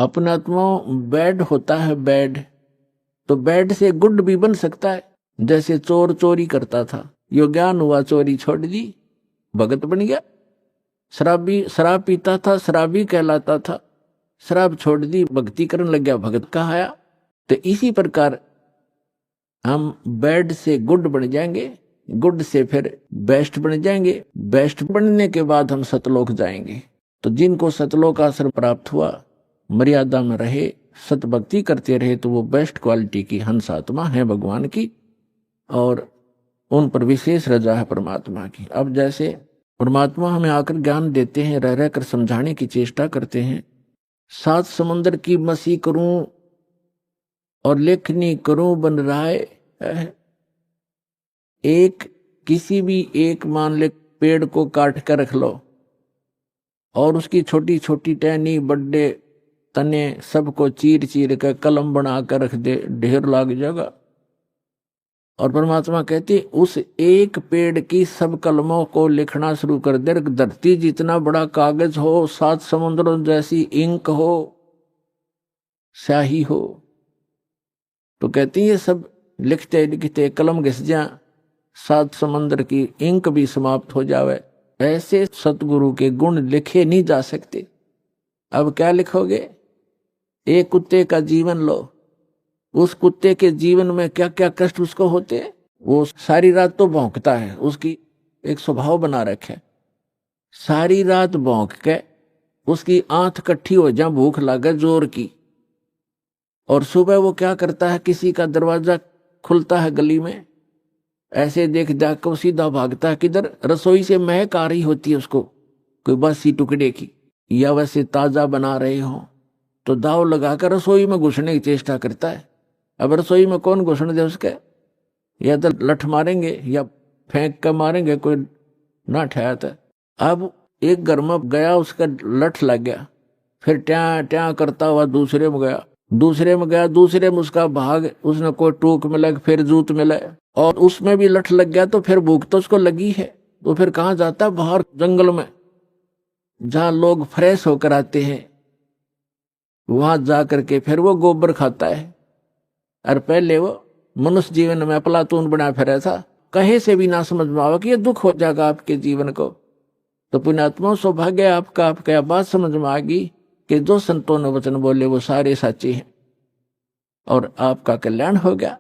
अपनात्मा bad होता है, bad, तो बैड से गुड भी बन सकता है। जैसे चोर चोरी करता था, यो ज्ञान हुआ, चोरी छोड़ दी, भगत बन गया। शराबी शराब पीता था, शराबी कहलाता था, शराब छोड़ दी, भक्ति करने लग गया, भगत कहाया। तो इसी प्रकार हम बैड से गुड बन जाएंगे, गुड से फिर बेस्ट बन जाएंगे, बेस्ट बनने के बाद हम सतलोक जाएंगे। तो जिनको सतलोक आश्रम प्राप्त हुआ, मर्यादा में रहे, सतभक्ति करते रहे, तो वो बेस्ट क्वालिटी की हंस आत्मा है भगवान की, और उन पर विशेष रजा है परमात्मा की। अब जैसे परमात्मा हमें आकर ज्ञान देते हैं, रह रहकर समझाने की चेष्टा करते हैं। 7 समुद्र की मसी करूं और लेखनी करूं बन रहा है। एक किसी भी एक मान ले पेड़ को काट कर रख लो और उसकी छोटी छोटी टहनी बड़े तने सबको चीर चीर कर कलम बना कर रख दे, ढेर लग जाएगा। और परमात्मा कहती उस एक पेड़ की सब कलमों को लिखना शुरू कर दे, धरती जितना बड़ा कागज हो, 7 समुद्रों जैसी इंक हो, स्याही हो, तो कहती ये सब लिखते लिखते कलम घिस जा, 7 समुद्र की इंक भी समाप्त हो जावे। ऐसे सतगुरु के गुण लिखे नहीं जा सकते। अब क्या लिखोगे? एक कुत्ते का जीवन लो, उस कुत्ते के जीवन में क्या क्या कष्ट उसको होते हैं। वो सारी रात तो भौंकता है, उसकी एक स्वभाव बना रखे, सारी रात भौंक के उसकी आंख इकट्ठी हो जा, भूख लगे जोर की, और सुबह वो क्या करता है, किसी का दरवाजा खुलता है गली में, ऐसे देख देख कर सीधा भागता है किधर, रसोई से महक आ रही होती है उसको कोई बासी टुकड़े की, या वैसे ताजा बना रहे हो तो दाव लगाकर रसोई में घुसने की चेष्टा करता है। अब रसोई में कौन घुसने दे उसके, या तो लठ मारेंगे या फेंक कर मारेंगे, कोई ना ठहरता। अब एक घर में गया, उसका लठ लग गया, फिर ट्या ट्या करता हुआ दूसरे में गया, दूसरे में गया, दूसरे में उसका भाग, उसने कोई टूक मिला, फिर जूत मिला, और उसमें भी लठ लग गया, तो फिर भूख तो उसको लगी है, तो फिर कहाँ जाता है, बाहर जंगल में जहां लोग फ्रेश होकर आते हैं, वहां जा करके फिर वो गोबर खाता है। और पहले वो मनुष्य जीवन में अफलातून बना फिरा था, कहे से भी ना समझ में आवा कि ये दुख हो जाएगा आपके जीवन को। तो पुण्यात्मा सौभाग्य आपका, आपका बात समझ में आ गई कि जो संतों ने वचन बोले वो सारे सच्चे हैं, और आपका कल्याण हो गया।